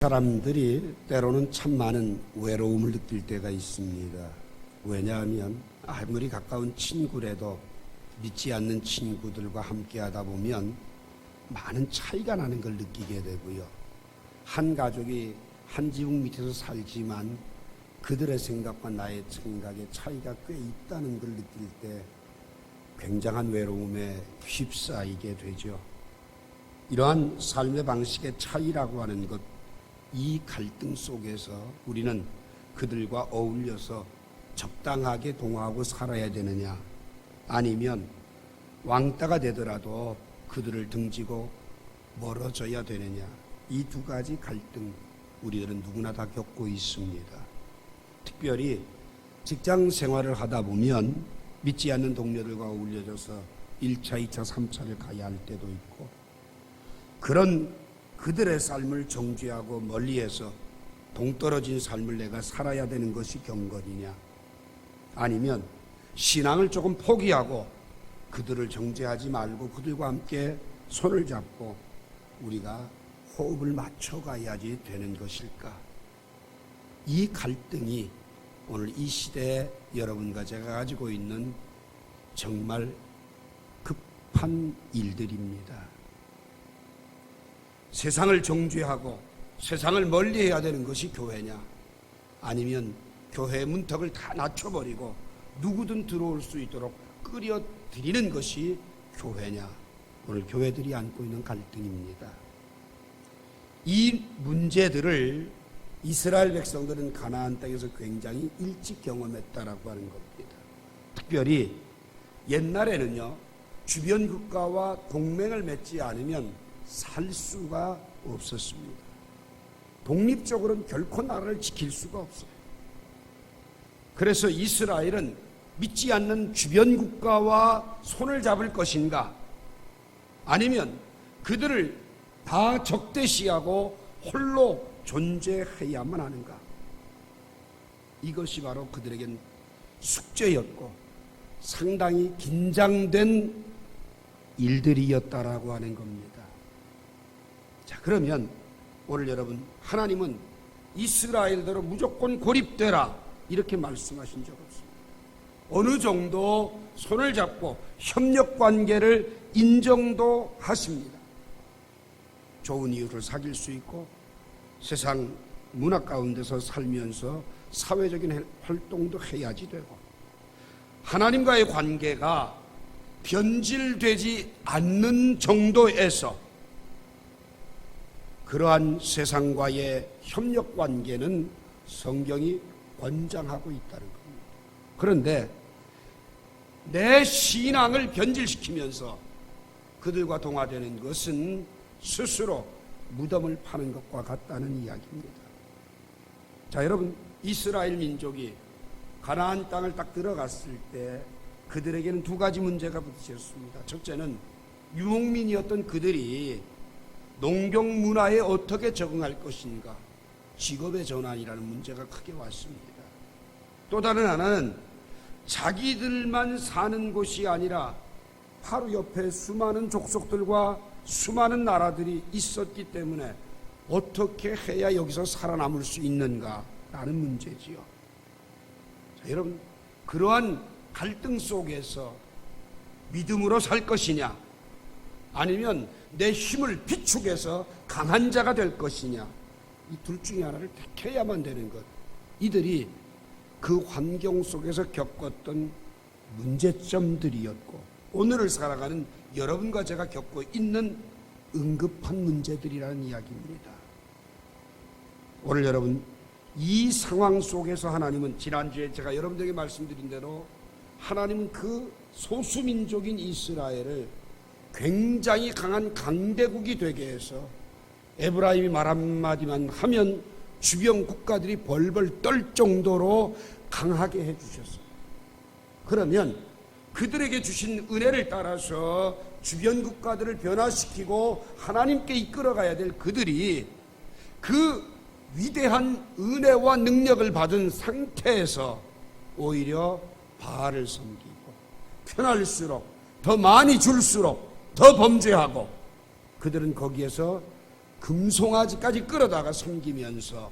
사람들이 때로는 참 많은 외로움을 느낄 때가 있습니다. 왜냐하면 아무리 가까운 친구라도 믿지 않는 친구들과 함께 하다 보면 많은 차이가 나는 걸 느끼게 되고요. 한 가족이 한 지붕 밑에서 살지만 그들의 생각과 나의 생각의 차이가 꽤 있다는 걸 느낄 때 굉장한 외로움에 휩싸이게 되죠. 이러한 삶의 방식의 차이라고 하는 것, 이 갈등 속에서 우리는 그들과 어울려서 적당하게 동화하고 살아야 되느냐, 아니면 왕따가 되더라도 그들을 등지고 멀어져야 되느냐, 이 두 가지 갈등 우리들은 누구나 다 겪고 있습니다. 특별히 직장 생활을 하다 보면 믿지 않는 동료들과 어울려져서 1차, 2차, 3차를 가야 할 때도 있고, 그런 그들의 삶을 정죄하고 멀리해서 동떨어진 삶을 내가 살아야 되는 것이 경건이냐, 아니면 신앙을 조금 포기하고 그들을 정죄하지 말고 그들과 함께 손을 잡고 우리가 호흡을 맞춰가야지 되는 것일까? 이 갈등이 오늘 이 시대에 여러분과 제가 가지고 있는 정말 급한 일들입니다. 세상을 정죄하고 세상을 멀리해야 되는 것이 교회냐, 아니면 교회의 문턱을 다 낮춰버리고 누구든 들어올 수 있도록 끌어들이는 것이 교회냐, 오늘 교회들이 안고 있는 갈등입니다. 이 문제들을 이스라엘 백성들은 가나안 땅에서 굉장히 일찍 경험했다라고 하는 겁니다. 특별히 옛날에는요, 주변 국가와 동맹을 맺지 않으면 살 수가 없었습니다. 독립적으로는 결코 나라를 지킬 수가 없어요. 그래서 이스라엘은 믿지 않는 주변 국가와 손을 잡을 것인가, 아니면 그들을 다 적대시하고 홀로 존재해야만 하는가, 이것이 바로 그들에겐 숙제였고 상당히 긴장된 일들이었다라고 하는 겁니다. 자, 그러면 오늘 여러분, 하나님은 이스라엘대로 무조건 고립되라 이렇게 말씀하신 적 없습니다. 어느 정도 손을 잡고 협력관계를 인정도 하십니다. 좋은 이유를 사귈 수 있고 세상 문화 가운데서 살면서 사회적인 활동도 해야지 되고, 하나님과의 관계가 변질되지 않는 정도에서 그러한 세상과의 협력관계는 성경이 권장하고 있다는 겁니다. 그런데 내 신앙을 변질시키면서 그들과 동화되는 것은 스스로 무덤을 파는 것과 같다는 이야기입니다. 자, 여러분, 이스라엘 민족이 가나안 땅을 딱 들어갔을 때 그들에게는 두 가지 문제가 부딪혔습니다. 첫째는 유목민이었던 그들이 농경 문화에 어떻게 적응할 것인가, 직업의 전환이라는 문제가 크게 왔습니다. 또 다른 하나는 자기들만 사는 곳이 아니라 바로 옆에 수많은 족속들과 수많은 나라들이 있었기 때문에 어떻게 해야 여기서 살아남을 수 있는가라는 문제지요. 자, 여러분, 그러한 갈등 속에서 믿음으로 살 것이냐, 아니면 내 힘을 비축해서 강한 자가 될 것이냐, 이 둘 중에 하나를 택해야만 되는 것, 이들이 그 환경 속에서 겪었던 문제점들이었고 오늘을 살아가는 여러분과 제가 겪고 있는 응급한 문제들이라는 이야기입니다. 오늘 여러분, 이 상황 속에서 하나님은, 지난주에 제가 여러분들에게 말씀드린 대로 하나님은 그 소수민족인 이스라엘을 굉장히 강한 강대국이 되게 해서 에브라임이 말 한마디만 하면 주변 국가들이 벌벌 떨 정도로 강하게 해주셨어요. 그러면 그들에게 주신 은혜를 따라서 주변 국가들을 변화시키고 하나님께 이끌어가야 될 그들이 그 위대한 은혜와 능력을 받은 상태에서 오히려 바알을 섬기고, 편할수록 더 많이 줄수록 더 범죄하고, 그들은 거기에서 금송아지까지 끌어다가 섬기면서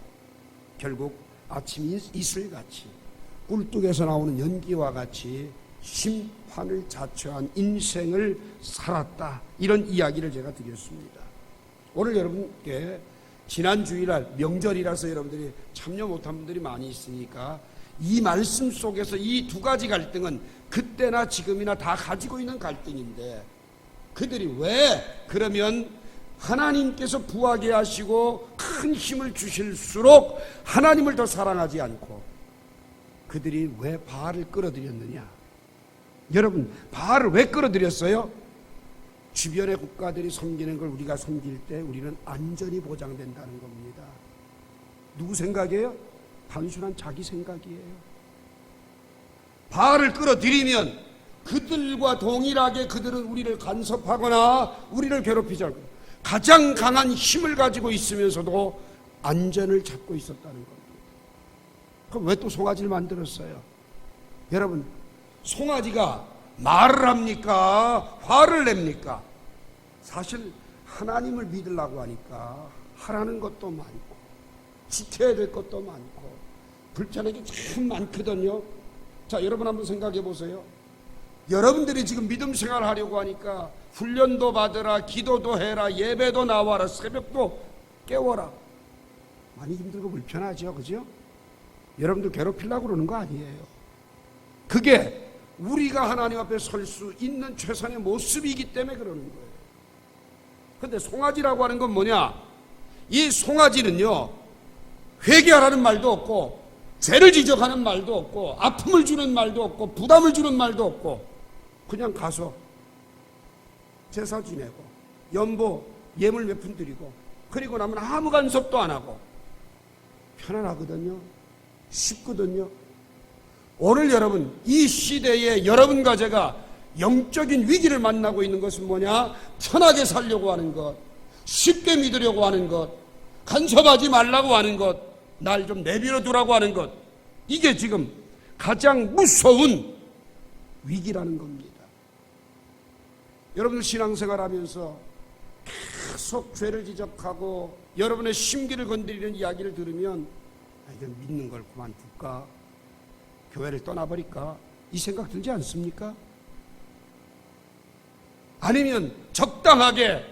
결국 아침 이슬같이 꿀뚝에서 나오는 연기와 같이 심판을 자초한 인생을 살았다. 이런 이야기를 제가 드렸습니다. 오늘 여러분께 지난 주일날 명절이라서 여러분들이 참여 못한 분들이 많이 있으니까 이 말씀 속에서 이 두 가지 갈등은 그때나 지금이나 다 가지고 있는 갈등인데, 그들이 왜 그러면 하나님께서 부하게 하시고 큰 힘을 주실수록 하나님을 더 사랑하지 않고 그들이 왜 바알을 끌어들였느냐? 여러분, 바알을 왜 끌어들였어요? 주변의 국가들이 섬기는 걸 우리가 섬길 때 우리는 안전이 보장된다는 겁니다. 누구 생각이에요? 단순한 자기 생각이에요. 바알을 끌어들이면 그들과 동일하게 그들은 우리를 간섭하거나 우리를 괴롭히지 않고 가장 강한 힘을 가지고 있으면서도 안전을 잡고 있었다는 겁니다. 그럼 왜 또 송아지를 만들었어요? 여러분, 송아지가 말을 합니까? 화를 냅니까? 사실 하나님을 믿으려고 하니까 하라는 것도 많고 지켜야 될 것도 많고 불편한 게 참 많거든요. 자, 여러분 한번 생각해 보세요. 여러분들이 지금 믿음 생활 하려고 하니까 훈련도 받으라, 기도도 해라, 예배도 나와라, 새벽도 깨워라. 많이 힘들고 불편하죠, 그죠? 여러분들 괴롭히려고 그러는 거 아니에요. 그게 우리가 하나님 앞에 설 수 있는 최선의 모습이기 때문에 그러는 거예요. 근데 송아지라고 하는 건 뭐냐? 이 송아지는요, 회개하라는 말도 없고 죄를 지적하는 말도 없고 아픔을 주는 말도 없고 부담을 주는 말도 없고 그냥 가서 제사 지내고 연보 예물 몇 푼 드리고 그리고 나면 아무 간섭도 안 하고 편안하거든요. 쉽거든요. 오늘 여러분, 이 시대에 여러분과 제가 영적인 위기를 만나고 있는 것은 뭐냐? 편하게 살려고 하는 것, 쉽게 믿으려고 하는 것, 간섭하지 말라고 하는 것, 날 좀 내버려 두라고 하는 것, 이게 지금 가장 무서운 위기라는 겁니다. 여러분들 신앙생활 하면서 계속 죄를 지적하고 여러분의 심기를 건드리는 이야기를 들으면 이건 믿는 걸 그만둘까? 교회를 떠나버릴까? 이 생각 들지 않습니까? 아니면 적당하게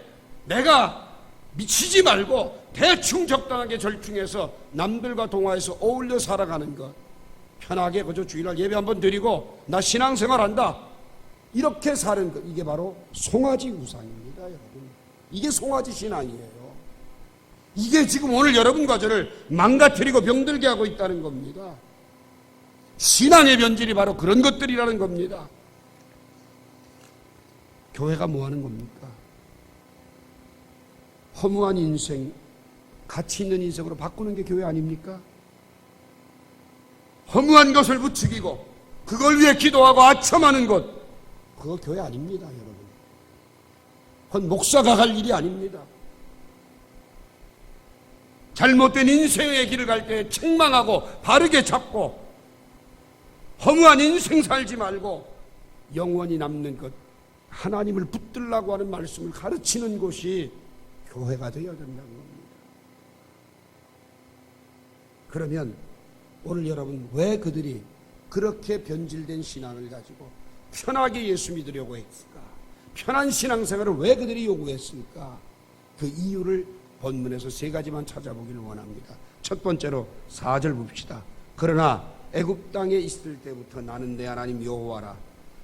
내가 미치지 말고 대충 적당하게 절충해서 남들과 동화해서 어울려 살아가는 것, 편하게 그저 주일날 예배 한번 드리고 나 신앙생활 한다, 이렇게 사는 것, 이게 바로 송아지 우상입니다. 여러분, 이게 송아지 신앙이에요. 이게 지금 오늘 여러분과 저를 망가뜨리고 병들게 하고 있다는 겁니다. 신앙의 변질이 바로 그런 것들이라는 겁니다. 교회가 뭐 하는 겁니까? 허무한 인생, 가치 있는 인생으로 바꾸는 게 교회 아닙니까? 허무한 것을 부추기고 그걸 위해 기도하고 아첨하는 것, 그거 교회 아닙니다, 여러분. 그건 목사가 할 일이 아닙니다. 잘못된 인생의 길을 갈 때 책망하고 바르게 잡고 허무한 인생 살지 말고 영원히 남는 것, 하나님을 붙들라고 하는 말씀을 가르치는 곳이 교회가 되어야 된다는 겁니다. 그러면 오늘 여러분, 왜 그들이 그렇게 변질된 신앙을 가지고 편하게 예수 믿으려고 했을까? 편한 신앙생활을 왜 그들이 요구했을까? 그 이유를 본문에서 세 가지만 찾아보기를 원합니다. 첫 번째로 4절 봅시다. 그러나 애굽 땅에 있을 때부터 나는 내 하나님 여호와라.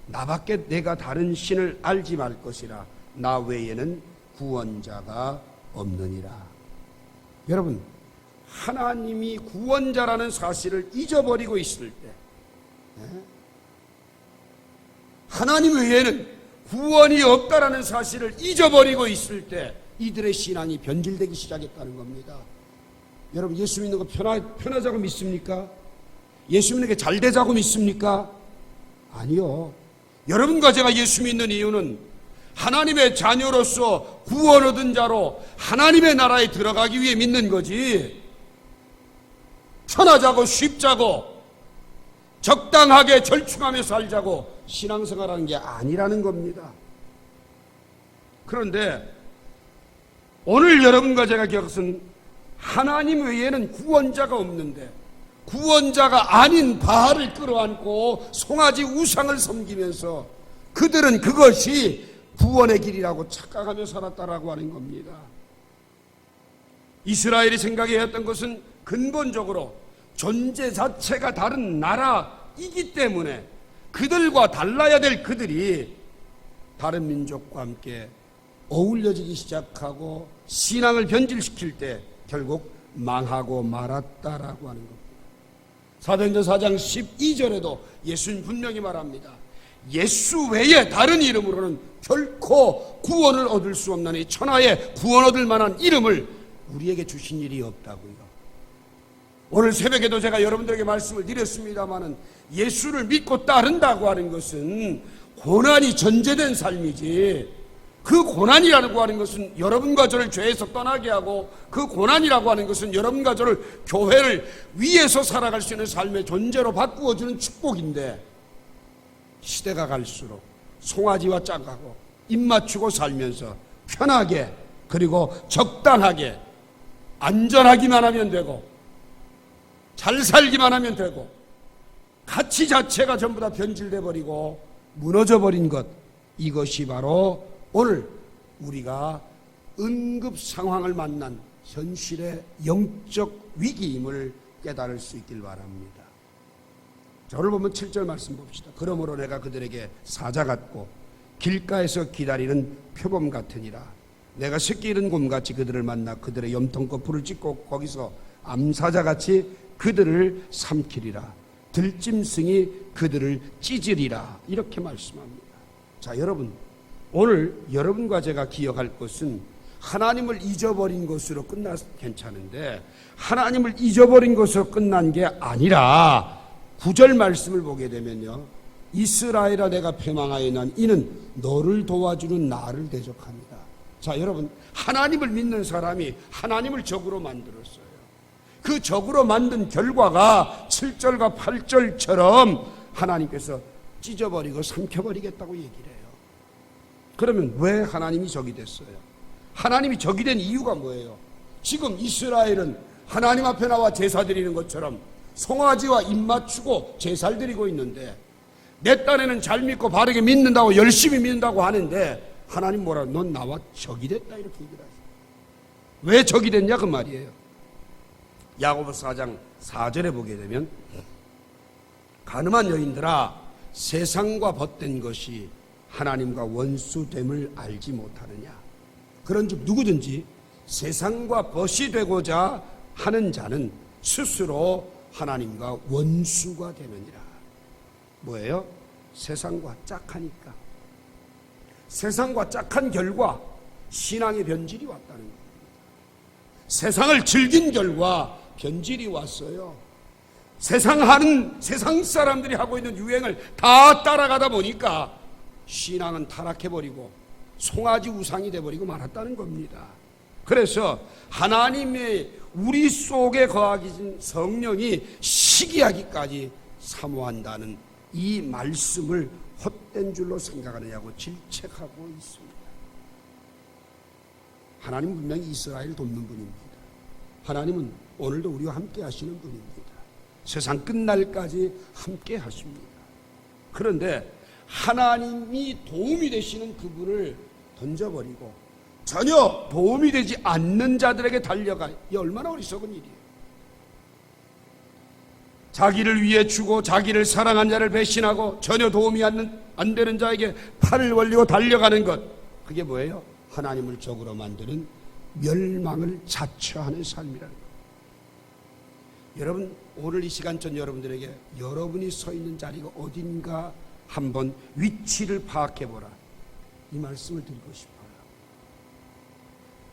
나밖에 내가 다른 신을 알지 말 것이라. 나 외에는 구원자가 없느니라. 여러분, 하나님이 구원자라는 사실을 잊어버리고 있을 때, 하나님 외에는 구원이 없다라는 사실을 잊어버리고 있을 때 이들의 신앙이 변질되기 시작했다는 겁니다. 여러분, 예수 믿는 거 편하자고 믿습니까? 예수 믿는 게 잘 되자고 믿습니까? 아니요. 여러분과 제가 예수 믿는 이유는 하나님의 자녀로서 구원 얻은 자로 하나님의 나라에 들어가기 위해 믿는 거지, 편하자고 쉽자고 적당하게 절충하며 살자고 신앙생활하는 게 아니라는 겁니다. 그런데 오늘 여러분과 제가 겪은 하나님 외에는 구원자가 없는데 구원자가 아닌 바알을 끌어안고 송아지 우상을 섬기면서 그들은 그것이 구원의 길이라고 착각하며 살았다라고 하는 겁니다. 이스라엘이 생각해야 했던 것은 근본적으로 존재 자체가 다른 나라이기 때문에 그들과 달라야 될 그들이 다른 민족과 함께 어울려지기 시작하고 신앙을 변질시킬 때 결국 망하고 말았다라고 하는 겁니다. 사도행전 4장 12절에도 예수님 분명히 말합니다. 예수 외에 다른 이름으로는 결코 구원을 얻을 수 없나니 천하에 구원 얻을 만한 이름을 우리에게 주신 일이 없다고요. 오늘 새벽에도 제가 여러분들에게 말씀을 드렸습니다마는 예수를 믿고 따른다고 하는 것은 고난이 전제된 삶이지, 그 고난이라고 하는 것은 여러분과 저를 죄에서 떠나게 하고 그 고난이라고 하는 것은 여러분과 저를 교회를 위해서 살아갈 수 있는 삶의 존재로 바꾸어주는 축복인데, 시대가 갈수록 송아지와 짝하고 입 맞추고 살면서 편하게 그리고 적당하게 안전하기만 하면 되고 잘 살기만 하면 되고 가치 자체가 전부 다 변질돼 버리고 무너져 버린 것, 이것이 바로 오늘 우리가 응급 상황을 만난 현실의 영적 위기임을 깨달을 수 있길 바랍니다. 저를 보면 7절 말씀 봅시다. 그러므로 내가 그들에게 사자 같고 길가에서 기다리는 표범 같으니라. 내가 새끼 잃은 곰같이 그들을 만나 그들의 염통껏 불을 찍고 거기서 암사자같이 그들을 삼키리라. 들짐승이 그들을 찢으리라. 이렇게 말씀합니다. 자, 여러분, 오늘 여러분과 제가 기억할 것은 하나님을 잊어버린 것으로 끝나서 괜찮은데 하나님을 잊어버린 것으로 끝난 게 아니라 9절 말씀을 보게 되면요, 이스라엘아 내가 패망하여난 이는 너를 도와주는 나를 대적합니다. 자, 여러분, 하나님을 믿는 사람이 하나님을 적으로 만들었어요. 그 적으로 만든 결과가 7절과 8절처럼 하나님께서 찢어버리고 삼켜버리겠다고 얘기를 해요. 그러면 왜 하나님이 적이 됐어요? 하나님이 적이 된 이유가 뭐예요? 지금 이스라엘은 하나님 앞에 나와 제사 드리는 것처럼 송아지와 입 맞추고 제사를 드리고 있는데, 내 딴에는 잘 믿고 바르게 믿는다고 열심히 믿는다고 하는데 하나님 뭐라, 넌 나와 적이 됐다 이렇게 얘기를 하세요. 왜 적이 됐냐 그 말이에요. 야고보서 4장 4절에 보게 되면 가늠한 여인들아 세상과 벗된 것이 하나님과 원수됨을 알지 못하느냐. 그런즉 누구든지 세상과 벗이 되고자 하는 자는 스스로 하나님과 원수가 되느니라. 뭐예요? 세상과 짝하니까. 세상과 짝한 결과 신앙의 변질이 왔다는 겁니다. 세상을 즐긴 결과 변질이 왔어요. 세상 사람들이 하고 있는 유행을 다 따라가다 보니까 신앙은 타락해버리고 송아지 우상이 돼버리고 말았다는 겁니다. 그래서 하나님의 우리 속에 거하기 전 성령이 시기하기까지 사모한다는 이 말씀을 헛된 줄로 생각하느냐고 질책하고 있습니다. 하나님은 분명히 이스라엘을 돕는 분입니다. 하나님은 오늘도 우리와 함께 하시는 분입니다. 세상 끝날까지 함께 하십니다. 그런데 하나님이 도움이 되시는 그분을 던져버리고 전혀 도움이 되지 않는 자들에게 달려가, 이 얼마나 어리석은 일이에요. 자기를 위해 주고 자기를 사랑한 자를 배신하고 전혀 도움이 안 되는 자에게 팔을 벌리고 달려가는 것, 그게 뭐예요? 하나님을 적으로 만드는 멸망을 자처하는 삶이라는 거예요. 여러분, 오늘 이 시간 전 여러분들에게 여러분이 서 있는 자리가 어딘가 한번 위치를 파악해보라, 이 말씀을 드리고 싶어요.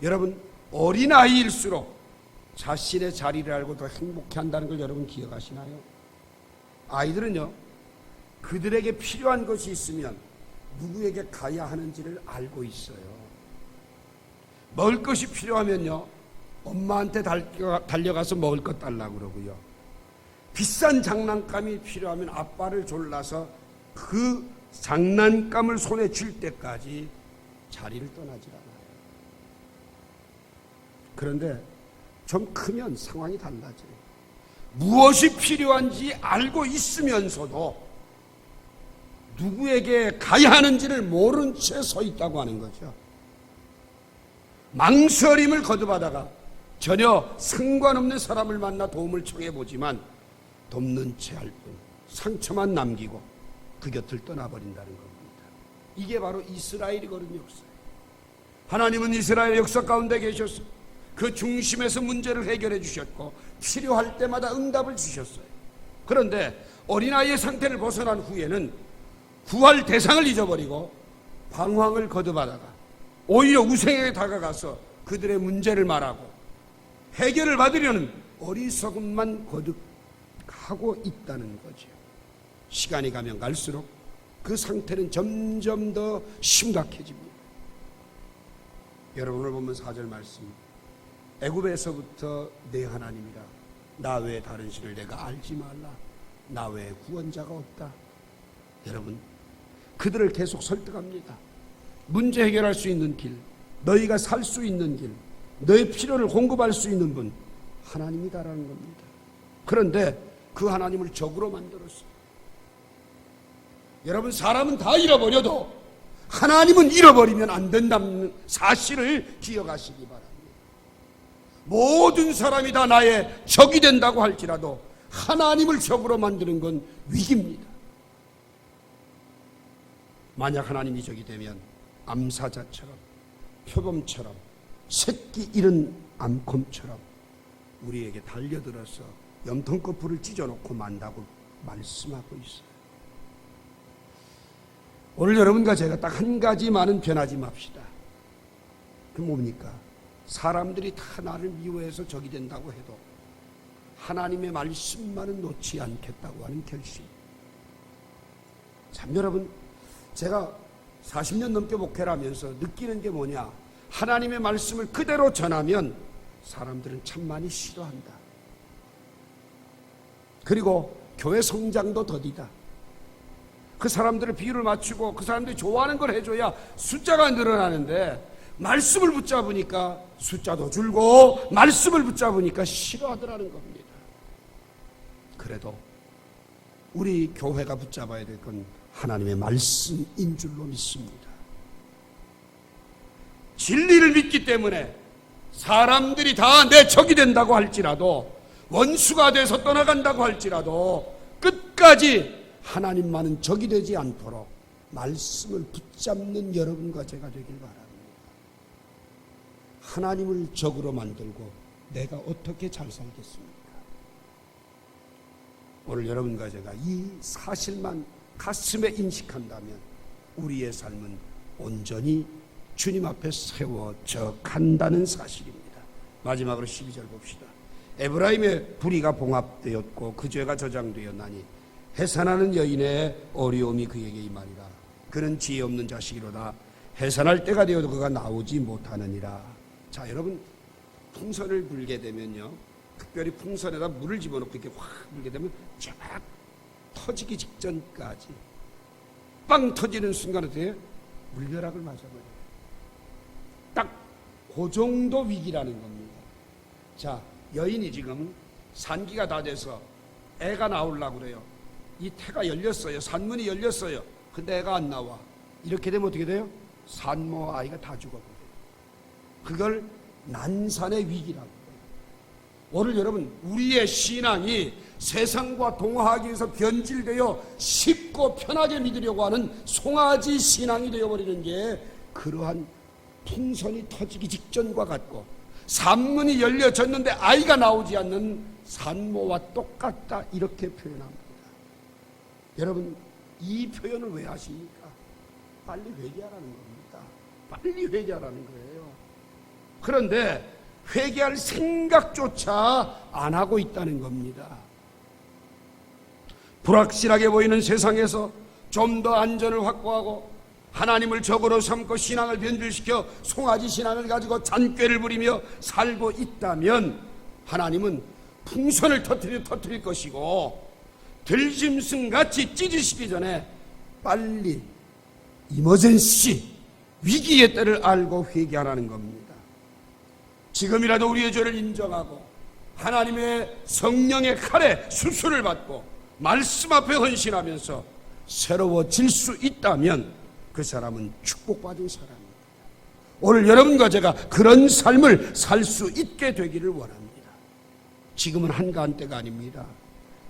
여러분, 어린아이일수록 자신의 자리를 알고 더 행복해한다는 걸 여러분 기억하시나요? 아이들은요, 그들에게 필요한 것이 있으면 누구에게 가야 하는지를 알고 있어요. 먹을 것이 필요하면요, 엄마한테 달려가서 먹을 것 달라고 그러고요. 비싼 장난감이 필요하면 아빠를 졸라서 그 장난감을 손에 쥘 때까지 자리를 떠나질 않아요. 그런데 좀 크면 상황이 달라져요. 무엇이 필요한지 알고 있으면서도 누구에게 가야 하는지를 모른 채 서 있다고 하는 거죠. 망설임을 거듭하다가 전혀 상관없는 사람을 만나 도움을 청해보지만 돕는 채 할 뿐 상처만 남기고 그 곁을 떠나버린다는 겁니다. 이게 바로 이스라엘이 걸은 역사예요. 하나님은 이스라엘 역사 가운데 계셔서 그 중심에서 문제를 해결해 주셨고 필요할 때마다 응답을 주셨어요. 그런데 어린아이의 상태를 벗어난 후에는 구할 대상을 잊어버리고 방황을 거듭하다가 오히려 우생에게 다가가서 그들의 문제를 말하고 해결을 받으려는 어리석음만 거듭하고 있다는 거죠. 시간이 가면 갈수록 그 상태는 점점 더 심각해집니다. 여러분을 보면 4절 말씀, 애굽에서부터 내 하나님이라 나 외에 다른 신을 내가 알지 말라. 나 외에 구원자가 없다. 여러분, 그들을 계속 설득합니다. 문제 해결할 수 있는 길, 너희가 살 수 있는 길, 너의 필요를 공급할 수 있는 분 하나님이다라는 겁니다. 그런데 그 하나님을 적으로 만들었어요. 여러분, 사람은 다 잃어버려도 하나님은 잃어버리면 안 된다는 사실을 기억하시기 바랍니다. 모든 사람이 다 나의 적이 된다고 할지라도 하나님을 적으로 만드는 건 위기입니다. 만약 하나님이 적이 되면 암사자처럼, 표범처럼, 새끼 잃은 암곰처럼 우리에게 달려들어서 염통꺼풀을 찢어놓고 만다고 말씀하고 있어요. 오늘 여러분과 제가 딱 한 가지만은 변하지 맙시다. 그 뭡니까? 사람들이 다 나를 미워해서 적이 된다고 해도 하나님의 말씀만은 놓지 않겠다고 하는 결심. 참, 여러분, 제가 40년 넘게 목회를 하면서 느끼는 게 뭐냐? 하나님의 말씀을 그대로 전하면 사람들은 참 많이 싫어한다. 그리고 교회 성장도 더디다. 그 사람들의 비율을 맞추고 그 사람들이 좋아하는 걸 해줘야 숫자가 늘어나는데 말씀을 붙잡으니까 숫자도 줄고 말씀을 붙잡으니까 싫어하더라는 겁니다. 그래도 우리 교회가 붙잡아야 될 건 하나님의 말씀인 줄로 믿습니다. 진리를 믿기 때문에 사람들이 다 내 적이 된다고 할지라도, 원수가 돼서 떠나간다고 할지라도 끝까지 하나님만은 적이 되지 않도록 말씀을 붙잡는 여러분과 제가 되길 바랍니다. 하나님을 적으로 만들고 내가 어떻게 잘 살겠습니까? 오늘 여러분과 제가 이 사실만 가슴에 인식한다면 우리의 삶은 온전히 주님 앞에 세워져 간다는 사실입니다. 마지막으로 12절 봅시다. 에브라임의 불의가 봉합되었고 그 죄가 저장되었나니 해산하는 여인의 어려움이 그에게 임하리라. 그는 지혜 없는 자식이로다. 해산할 때가 되어도 그가 나오지 못하느니라. 자, 여러분, 풍선을 불게 되면요, 특별히 풍선에다 물을 집어넣고 이렇게 확 불게 되면 쫙 터지기 직전까지 빵 터지는 순간 어때요? 물벼락을 맞아버려요. 딱 그 정도 위기라는 겁니다. 자, 여인이 지금 산기가 다 돼서 애가 나오려고 그래요. 이 태가 열렸어요. 산문이 열렸어요. 근데 애가 안 나와. 이렇게 되면 어떻게 돼요? 산모 아이가 다 죽어버려요. 그걸 난산의 위기라고 해요. 오늘 여러분, 우리의 신앙이 세상과 동화하기 위해서 변질되어 쉽고 편하게 믿으려고 하는 송아지 신앙이 되어버리는 게 그러한 풍선이 터지기 직전과 같고 산문이 열려졌는데 아이가 나오지 않는 산모와 똑같다, 이렇게 표현합니다. 여러분, 이 표현을 왜 하십니까? 빨리 회개하라는 겁니다. 빨리 회개하라는 거예요. 그런데 회개할 생각조차 안 하고 있다는 겁니다. 불확실하게 보이는 세상에서 좀 더 안전을 확보하고 하나님을 적으로 삼고 신앙을 변질시켜 송아지 신앙을 가지고 잔꾀를 부리며 살고 있다면 하나님은 풍선을 터뜨릴 것이고 들짐승같이 찢으시기 전에 빨리 이머전시 위기의 때를 알고 회개하라는 겁니다. 지금이라도 우리의 죄를 인정하고 하나님의 성령의 칼에 수술을 받고 말씀 앞에 헌신하면서 새로워질 수 있다면 그 사람은 축복받은 사람입니다. 오늘 여러분과 제가 그런 삶을 살 수 있게 되기를 원합니다. 지금은 한가한 때가 아닙니다.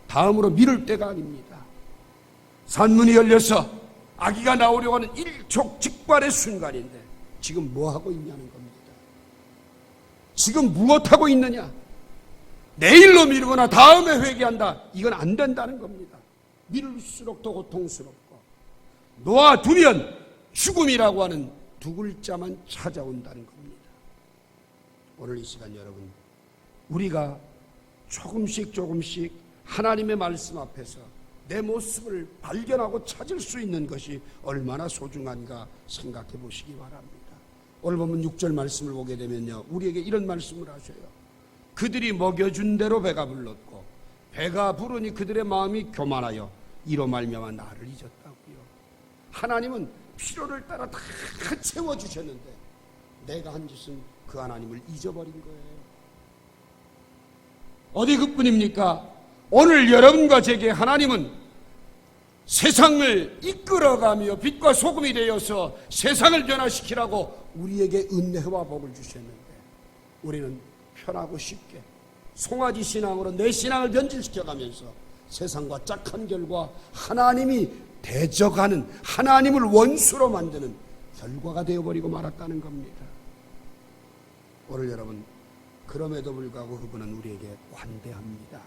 다음으로 미룰 때가 아닙니다. 산문이 열려서 아기가 나오려고 하는 일촉즉발의 순간인데 지금 뭐 하고 있냐는 겁니다. 지금 무엇하고 있느냐? 내일로 미루거나 다음에 회개한다. 이건 안 된다는 겁니다. 미룰수록 더 고통스럽고 놓아두면 죽음이라고 하는 두 글자만 찾아온다는 겁니다. 오늘 이 시간 여러분, 우리가 조금씩 하나님의 말씀 앞에서 내 모습을 발견하고 찾을 수 있는 것이 얼마나 소중한가 생각해 보시기 바랍니다. 오늘 보면 6절 말씀을 보게 되면요, 우리에게 이런 말씀을 하셔요. 그들이 먹여준 대로 배가 불렀고 배가 부르니 그들의 마음이 교만하여 이로 말미암아 나를 잊었다고요. 하나님은 필요를 따라 다 채워주셨는데 내가 한 짓은 그 하나님을 잊어버린 거예요. 어디 그뿐입니까? 오늘 여러분과 제게 하나님은 세상을 이끌어가며 빛과 소금이 되어서 세상을 변화시키라고 우리에게 은혜와 복을 주셨는데 우리는 편하고 쉽게 송아지 신앙으로 내 신앙을 변질시켜가면서 세상과 짝한 결과 하나님이 대적하는, 하나님을 원수로 만드는 결과가 되어버리고 말았다는 겁니다. 오늘 여러분, 그럼에도 불구하고 그분은 우리에게 관대합니다.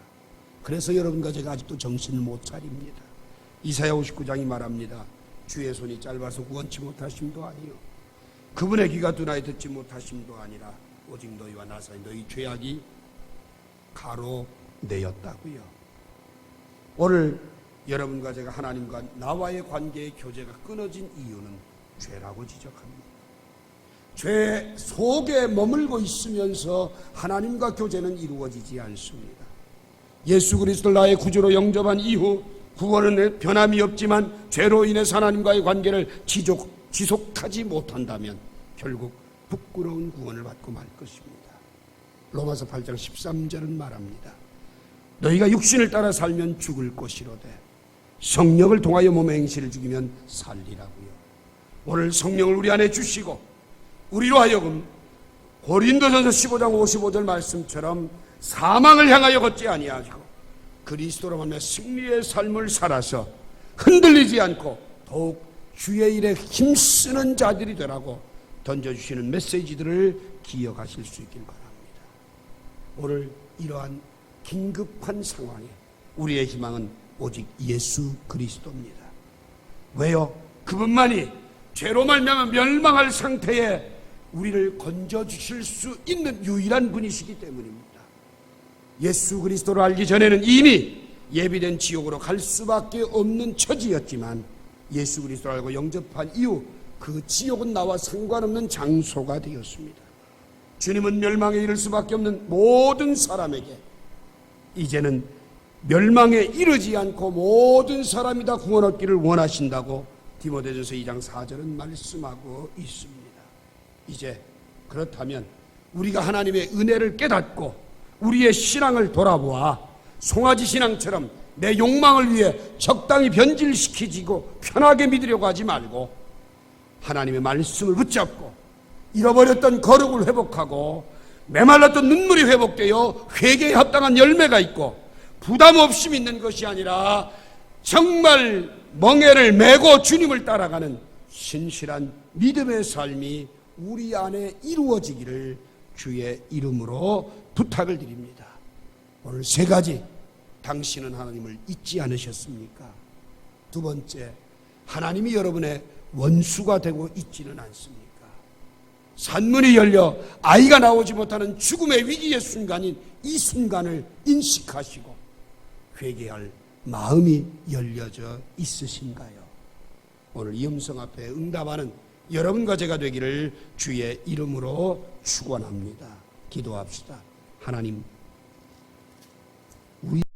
그래서 여러분과 제가 아직도 정신을 못 차립니다. 이사야 59장이 말합니다. 주의 손이 짧아서 구원치 못하심도 아니요 그분의 귀가 둔하여 듣지 못하심도 아니라 오직 너희와 나 사이 너희 죄악이 가로내었다고요. 오늘 여러분과 제가 하나님과 나와의 관계의 교제가 끊어진 이유는 죄라고 지적합니다. 죄 속에 머물고 있으면서 하나님과 교제는 이루어지지 않습니다. 예수 그리스도를 나의 구주로 영접한 이후 구원은 변함이 없지만 죄로 인해서 하나님과의 관계를 지속하지 못한다면 결국 부끄러운 구원을 받고 말 것입니다. 로마서 8장 13절은 말합니다. 너희가 육신을 따라 살면 죽을 것이로되 성령을 통하여 몸의 행실을 죽이면 살리라고요. 오늘 성령을 우리 안에 주시고 우리로 하여금 고린도전서 15장 55절 말씀처럼 사망을 향하여 걷지 아니하고 그리스도로 말미암아 승리의 삶을 살아서 흔들리지 않고 더욱 주의 일에 힘쓰는 자들이 되라고 던져주시는 메시지들을 기억하실 수 있길 바랍니다. 오늘 이러한 긴급한 상황에 우리의 희망은 오직 예수 그리스도입니다. 왜요? 그분만이 죄로 말미암아 멸망할 상태에 우리를 건져주실 수 있는 유일한 분이시기 때문입니다. 예수 그리스도를 알기 전에는 이미 예비된 지옥으로 갈 수밖에 없는 처지였지만 예수 그리스도를 알고 영접한 이후 그 지옥은 나와 상관없는 장소가 되었습니다. 주님은 멸망에 이를 수밖에 없는 모든 사람에게 이제는 멸망에 이르지 않고 모든 사람이 다 구원 얻기를 원하신다고 디모데전서 2장 4절은 말씀하고 있습니다. 이제 그렇다면 우리가 하나님의 은혜를 깨닫고 우리의 신앙을 돌아보아 송아지 신앙처럼 내 욕망을 위해 적당히 변질시키지고 편하게 믿으려고 하지 말고 하나님의 말씀을 붙잡고 잃어버렸던 거룩을 회복하고 메말랐던 눈물이 회복되어 회개에 합당한 열매가 있고 부담 없이 믿는 것이 아니라 정말 멍에를 메고 주님을 따라가는 신실한 믿음의 삶이 우리 안에 이루어지기를 주의 이름으로 부탁을 드립니다. 오늘 세 가지, 당신은 하나님을 잊지 않으셨습니까? 두 번째, 하나님이 여러분의 원수가 되고 있지는 않습니까? 산문이 열려 아이가 나오지 못하는 죽음의 위기의 순간인 이 순간을 인식하시고 회개할 마음이 열려져 있으신가요? 오늘 이 음성 앞에 응답하는 여러분과 제가 되기를 주의 이름으로 축원합니다. 기도합시다. 하나님,